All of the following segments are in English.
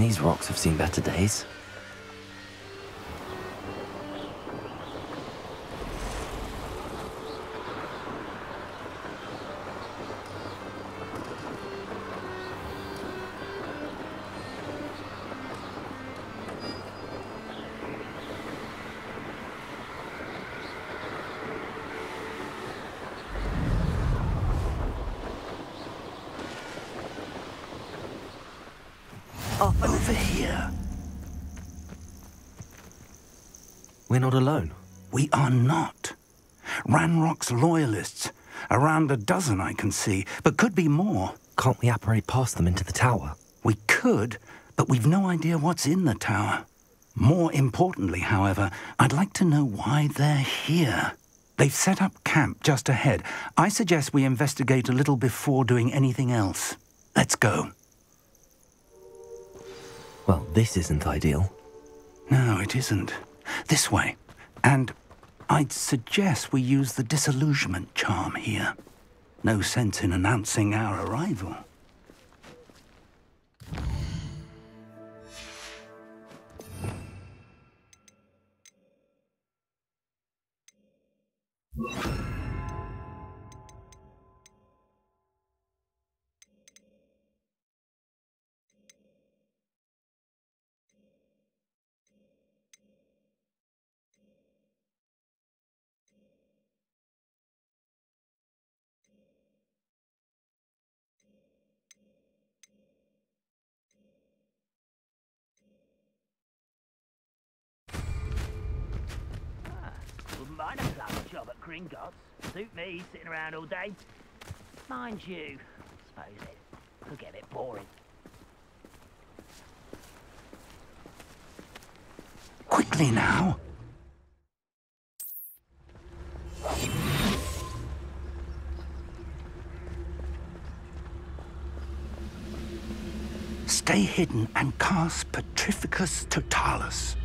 These rocks have seen better days. Over here. We're not alone. We are not. Ranrock's loyalists. Around a dozen I can see, but could be more. Can't we apparate past them into the tower? We could, but we've no idea what's in the tower. More importantly, however, I'd like to know why they're here. They've set up camp just ahead. I suggest we investigate a little before doing anything else. Let's go. Well, this isn't ideal. No, it isn't. This way. And I'd suggest we use the disillusionment charm here. No sense in announcing our arrival. Wouldn't mind a plum job at Gringotts. Suit me, sitting around all day. Mind you, suppose it could get a bit boring. Quickly now. Stay hidden and cast Petrificus Totalis.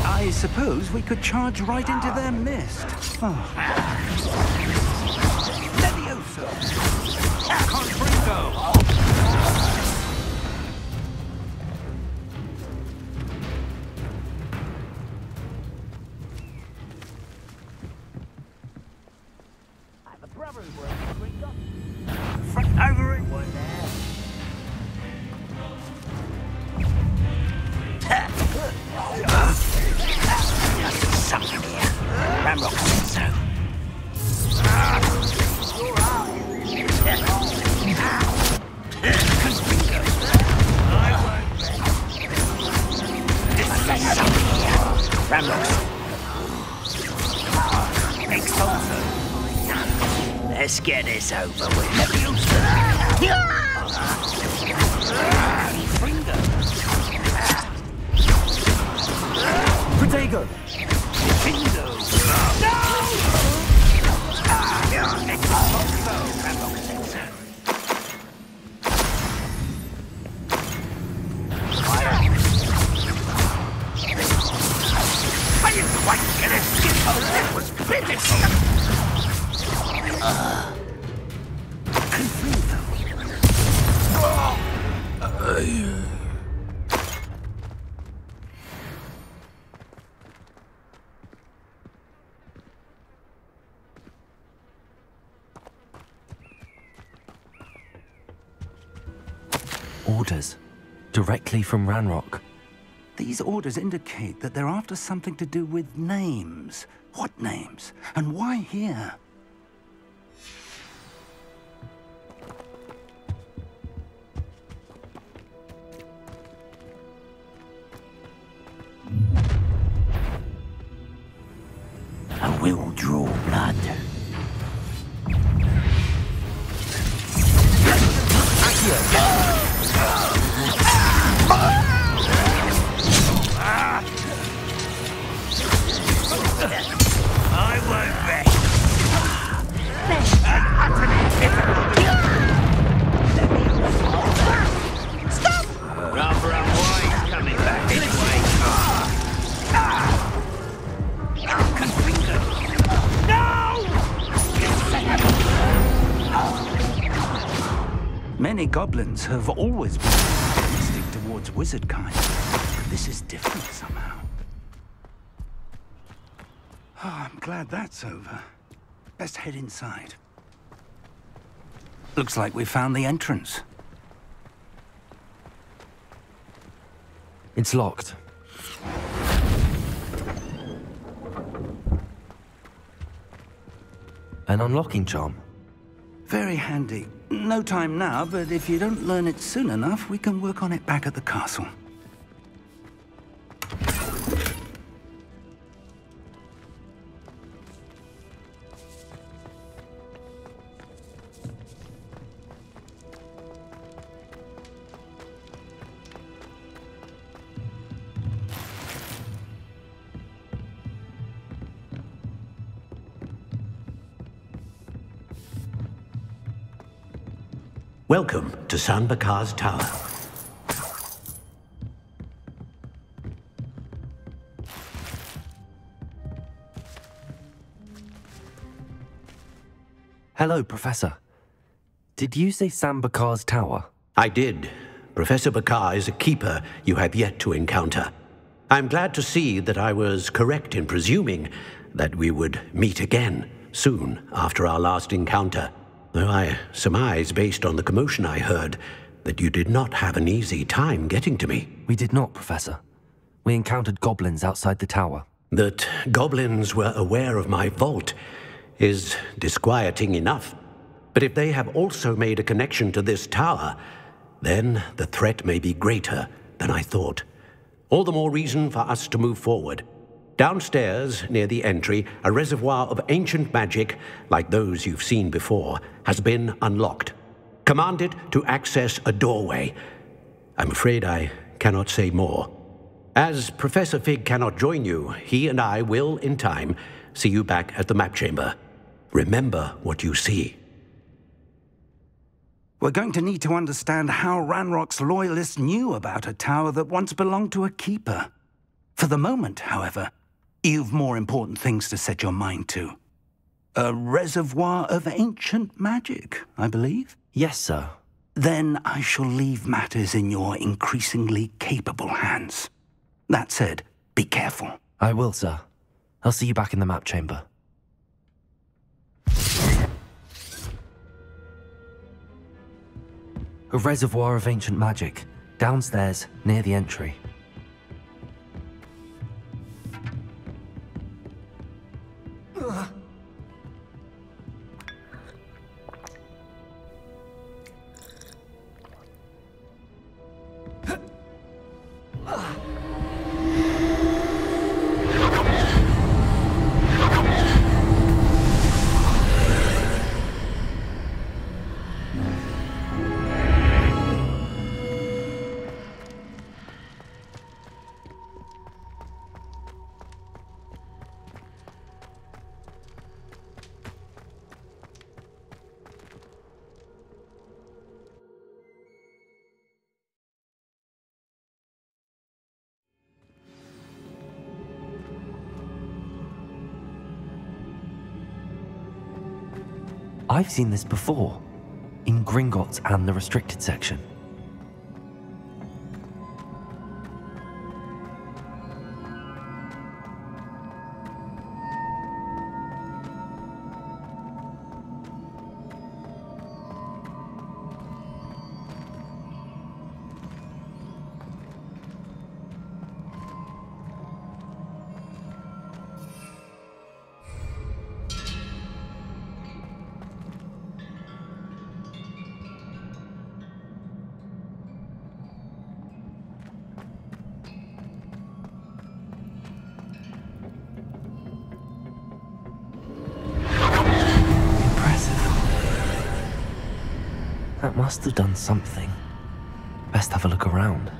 I suppose we could charge right into their mist. Oh. Levioso! Confringo! I have a brother who works at Gringotts. Front over it. One there. Something here. Ramrock said so. Let's get this over with. Protego! Orders. Directly from Ranrock. These orders indicate that they're after something to do with names. What names? And why here? I will draw blood. I won't rest. Stop! Rather unwise coming back this way. Many goblins have always been optimistic towards wizard kind. But this is different somehow. Oh, I'm glad that's over. Best head inside. Looks like we found the entrance. It's locked. An unlocking charm. Very handy. No time now, but if you don't learn it soon enough, we can work on it back at the castle. Welcome to San Bakar's Tower. Hello, Professor. Did you say San Bakar's Tower? I did. Professor Bakar is a keeper you have yet to encounter. I'm glad to see that I was correct in presuming that we would meet again soon after our last encounter. Though I surmise, based on the commotion I heard, that you did not have an easy time getting to me. We did not, Professor. We encountered goblins outside the tower. That goblins were aware of my vault is disquieting enough. But if they have also made a connection to this tower, then the threat may be greater than I thought. All the more reason for us to move forward. Downstairs, near the entry, a reservoir of ancient magic, like those you've seen before, has been unlocked. Command it to access a doorway. I'm afraid I cannot say more. As Professor Fig cannot join you, he and I will, in time, see you back at the map chamber. Remember what you see. We're going to need to understand how Ranrock's loyalists knew about a tower that once belonged to a keeper. For the moment, however, you've more important things to set your mind to. A reservoir of ancient magic, I believe? Yes, sir. Then I shall leave matters in your increasingly capable hands. That said, be careful. I will, sir. I'll see you back in the map chamber. A reservoir of ancient magic, downstairs, near the entry. I've seen this before, in Gringotts and the restricted section. That must have done something. Best have a look around.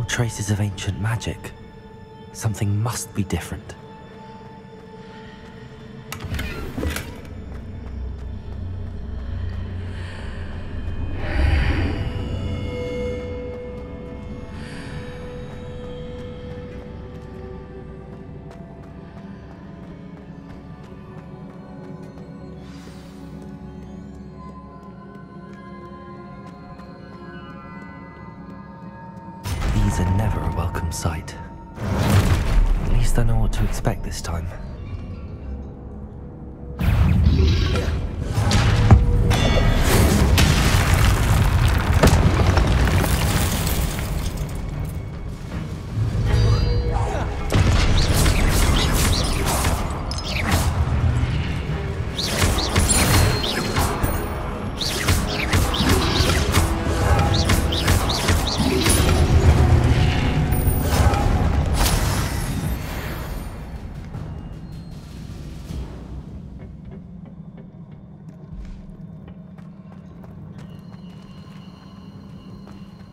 Traces of ancient magic. Something must be different. These are never a welcome sight. At least I know what to expect this time.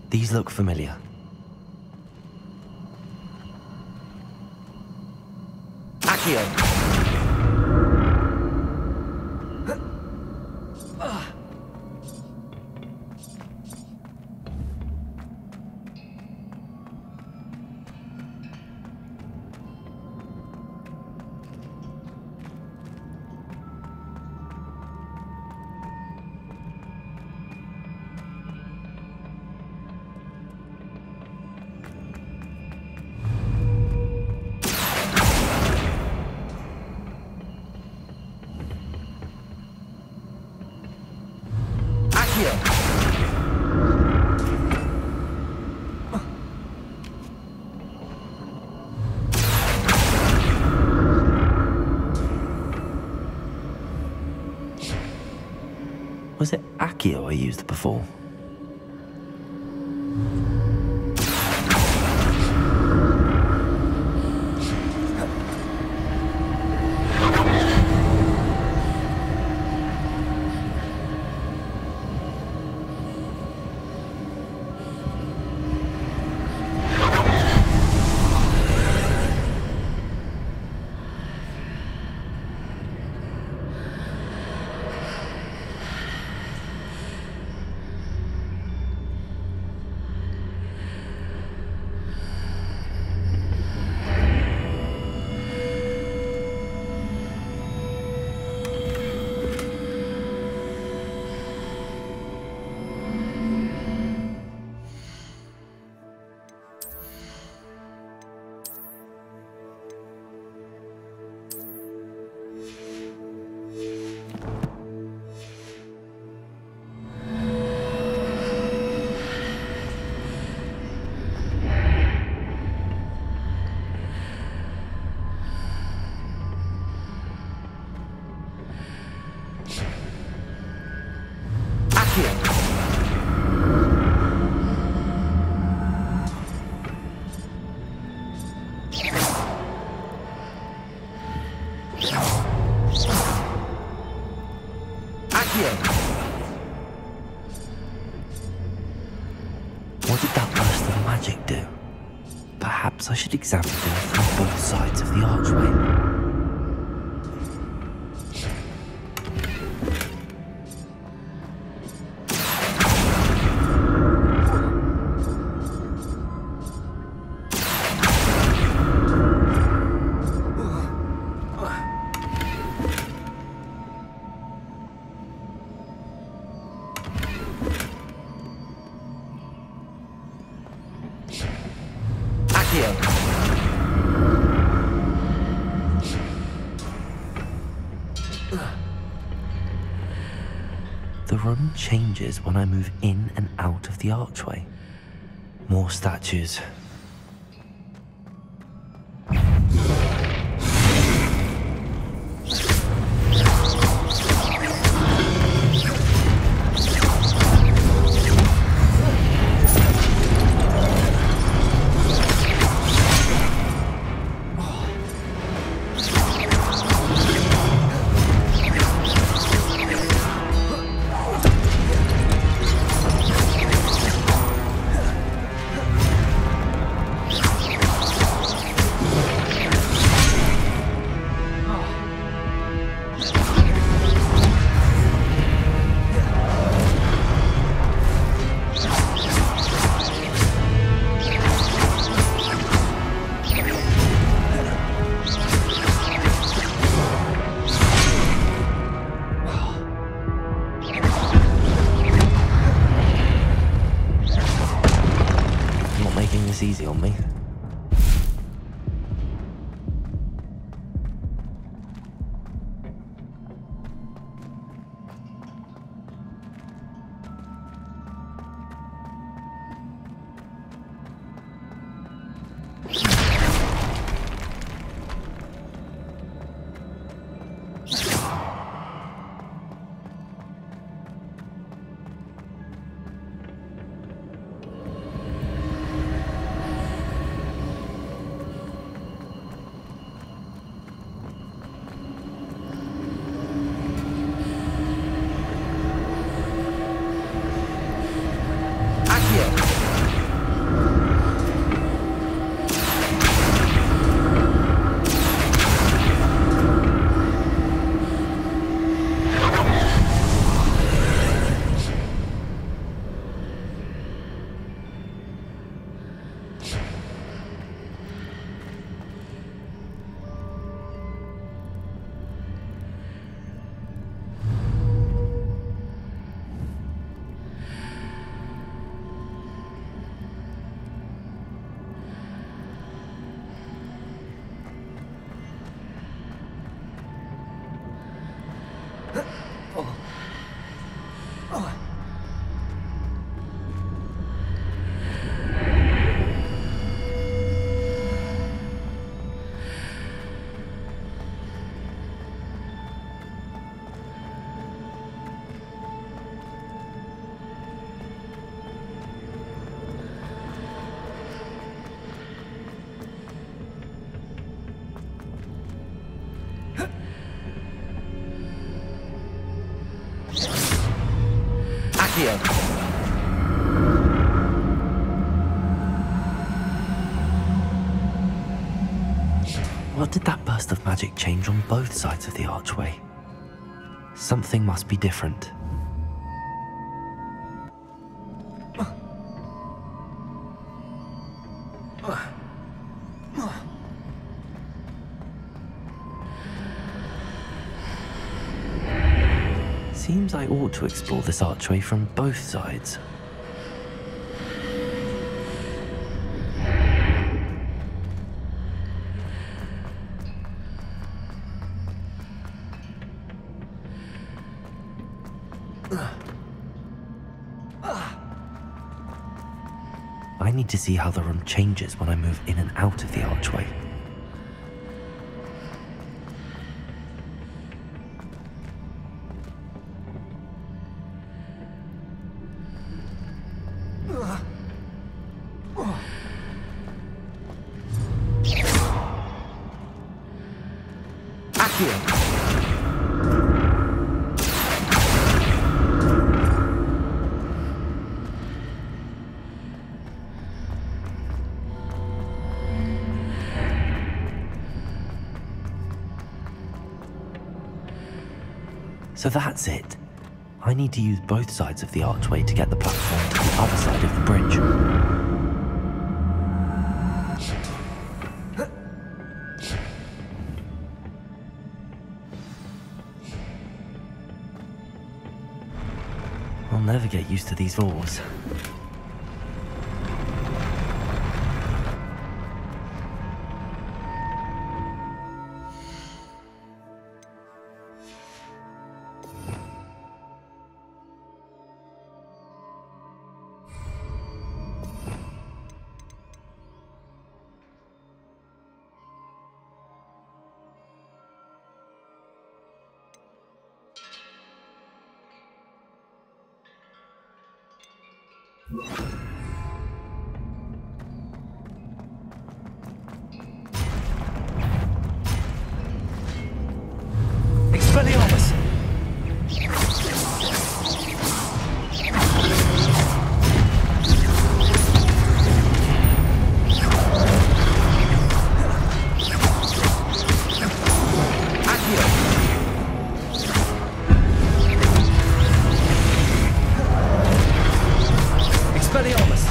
These look familiar. Accio! Was it Accio I used before? What did that burst of magic do? Perhaps I should examine them from both sides of the archway. The run changes when I move in and out of the archway. More statues. Easy on me. Here. What did that burst of magic change on both sides of the archway? Something must be different. Seems I ought to explore this archway from both sides. I need to see how the run changes when I move in and out of the archway. So that's it. I need to use both sides of the archway to get the platform to the other side of the bridge. I'll never get used to these doors. Expelliarmus! Expelliarmus!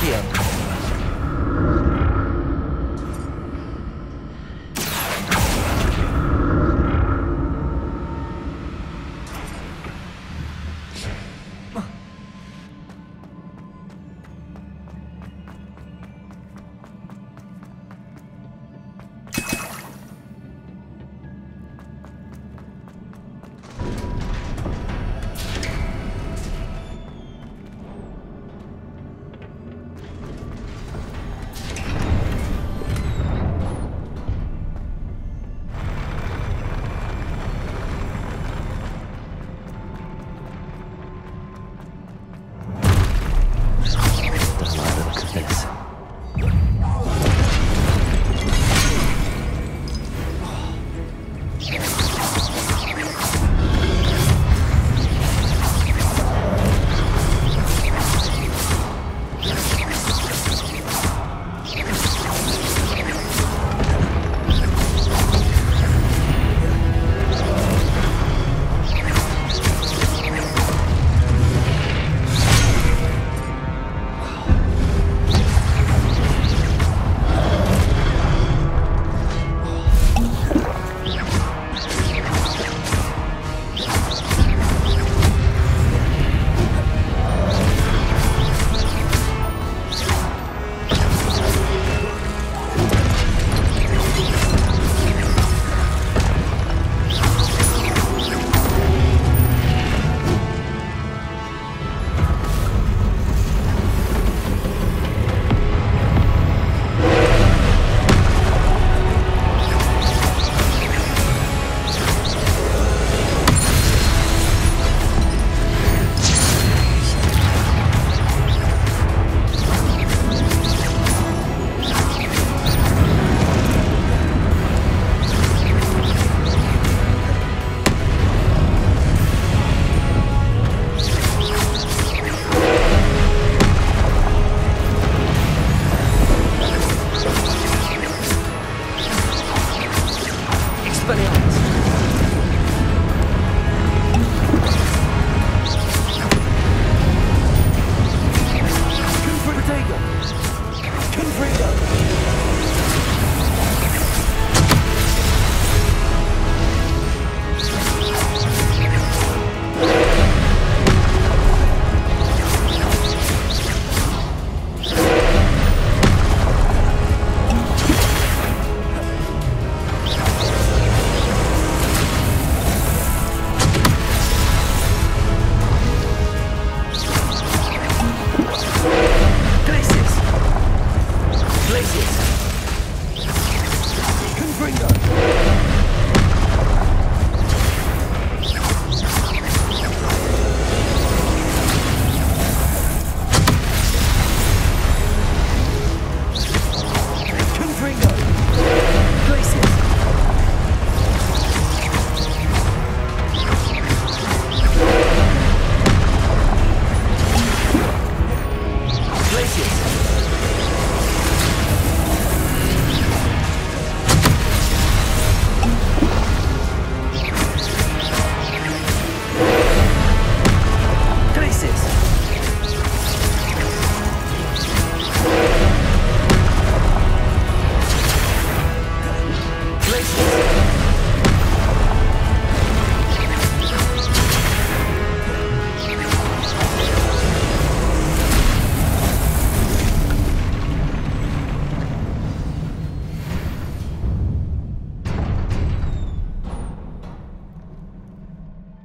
here.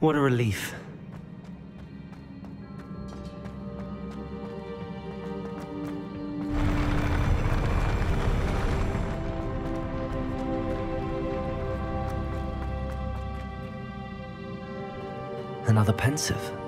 What a relief. Another Pensieve.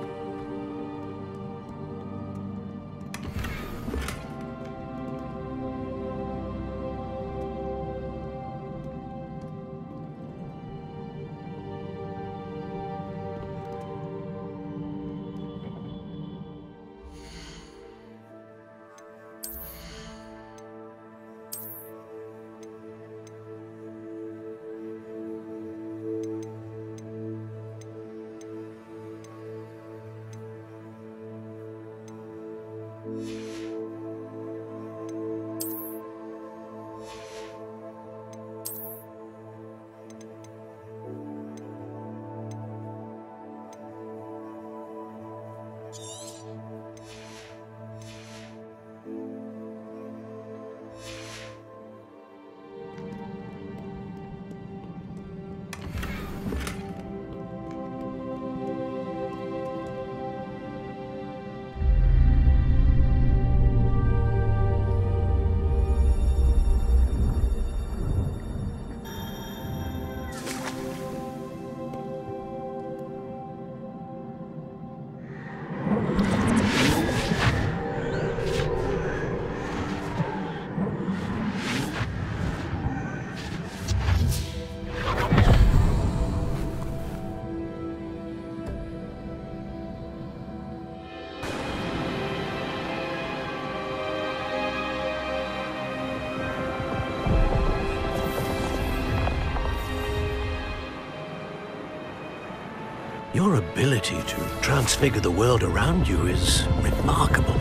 Your ability to transfigure the world around you is remarkable.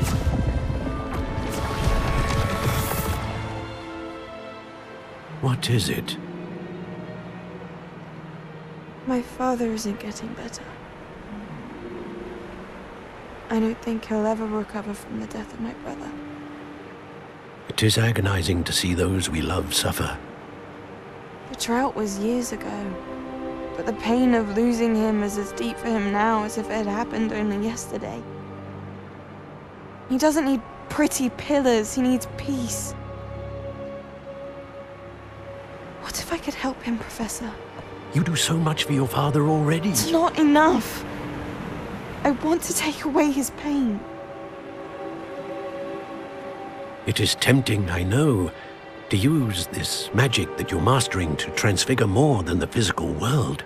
What is it? My father isn't getting better. I don't think he'll ever recover from the death of my brother. It is agonizing to see those we love suffer. The drought was years ago, but the pain of losing him is as deep for him now as if it had happened only yesterday. He doesn't need pretty pillars, he needs peace. What if I could help him, Professor? You do so much for your father already. It's not enough. I want to take away his pain. It is tempting, I know, to use this magic that you're mastering to transfigure more than the physical world.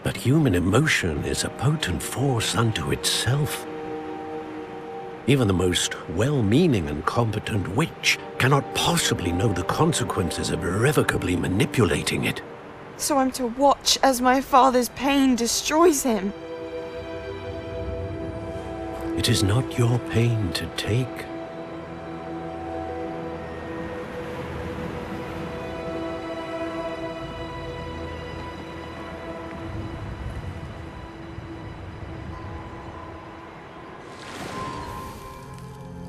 But human emotion is a potent force unto itself. Even the most well-meaning and competent witch cannot possibly know the consequences of irrevocably manipulating it. So I'm to watch as my father's pain destroys him. It is not your pain to take.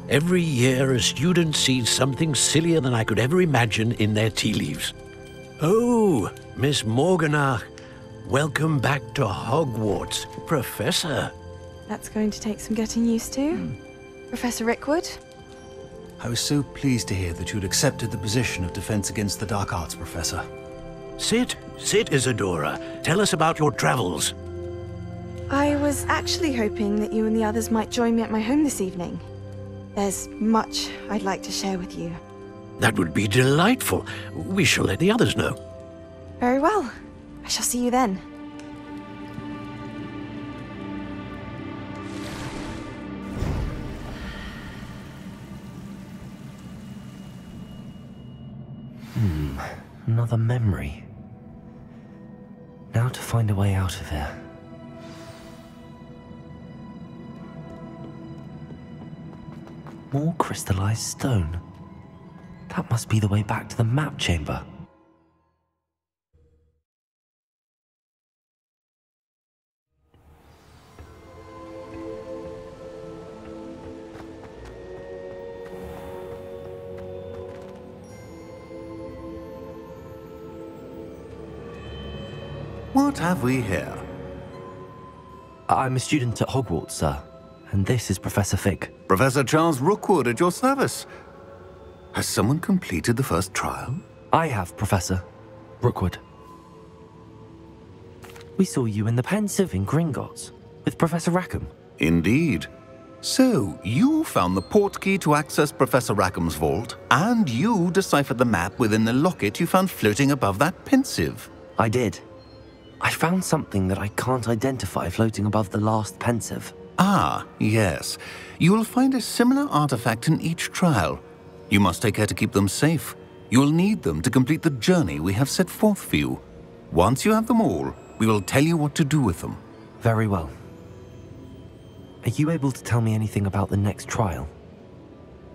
Every year, a student sees something sillier than I could ever imagine in their tea leaves. Oh, Miss Morganach, welcome back to Hogwarts, Professor. That's going to take some getting used to. Professor Rickwood? I was so pleased to hear that you'd accepted the position of Defense Against the Dark Arts, Professor. Sit, Isadora. Tell us about your travels. I was actually hoping that you and the others might join me at my home this evening. There's much I'd like to share with you. That would be delightful. We shall let the others know. Very well. I shall see you then. Another memory. Now to find a way out of here. More crystallized stone. That must be the way back to the map chamber. What have we here? I'm a student at Hogwarts, sir. And this is Professor Fig. Professor Charles Rookwood at your service. Has someone completed the first trial? I have, Professor Rookwood. We saw you in the Pensieve in Gringotts with Professor Rackham. Indeed. So, you found the portkey to access Professor Rackham's vault, and you deciphered the map within the locket you found floating above that Pensieve. I did. I found something that I can't identify floating above the last Pensieve. Ah, yes. You will find a similar artifact in each trial. You must take care to keep them safe. You will need them to complete the journey we have set forth for you. Once you have them all, we will tell you what to do with them. Very well. Are you able to tell me anything about the next trial?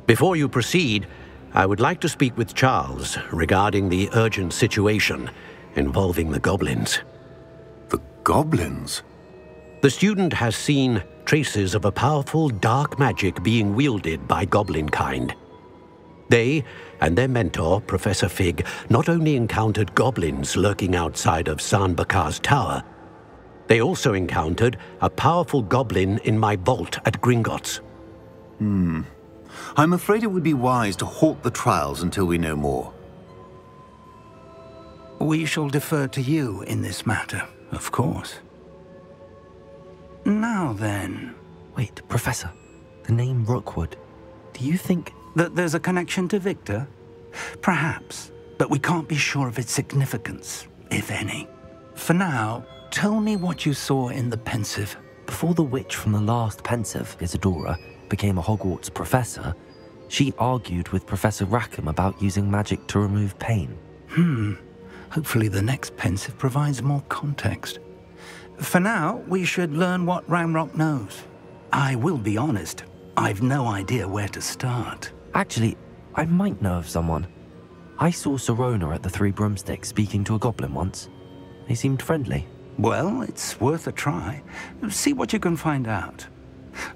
Before you proceed, I would like to speak with Charles regarding the urgent situation involving the goblins. The goblins? The student has seen traces of a powerful dark magic being wielded by goblin kind. They and their mentor, Professor Fig, not only encountered goblins lurking outside of San Bakar's tower, they also encountered a powerful goblin in my vault at Gringotts. I'm afraid it would be wise to halt the trials until we know more. We shall defer to you in this matter, of course. Now then... Wait, Professor. The name Rookwood. Do you think... that there's a connection to Victor? Perhaps, but we can't be sure of its significance, if any. For now, tell me what you saw in the Pensieve. Before the witch from the last Pensieve, Isadora, became a Hogwarts professor, she argued with Professor Rackham about using magic to remove pain. Hopefully the next Pensieve provides more context. For now, we should learn what Ramrock knows. I will be honest, I've no idea where to start. Actually, I might know of someone. I saw Sirona at the Three Broomsticks speaking to a goblin once. They seemed friendly. Well, it's worth a try. See what you can find out.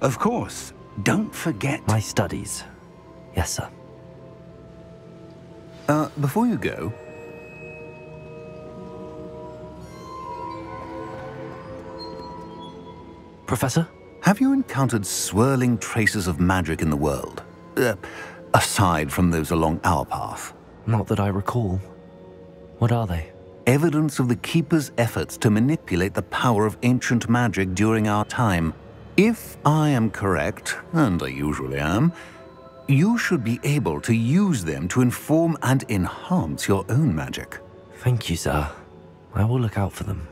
Of course, don't forget... My studies. Yes, sir. Before you go... Professor? Have you encountered swirling traces of magic in the world? Aside from those along our path? Not that I recall. What are they? Evidence of the Keeper's efforts to manipulate the power of ancient magic during our time. If I am correct, and I usually am, you should be able to use them to inform and enhance your own magic. Thank you, sir. I will look out for them.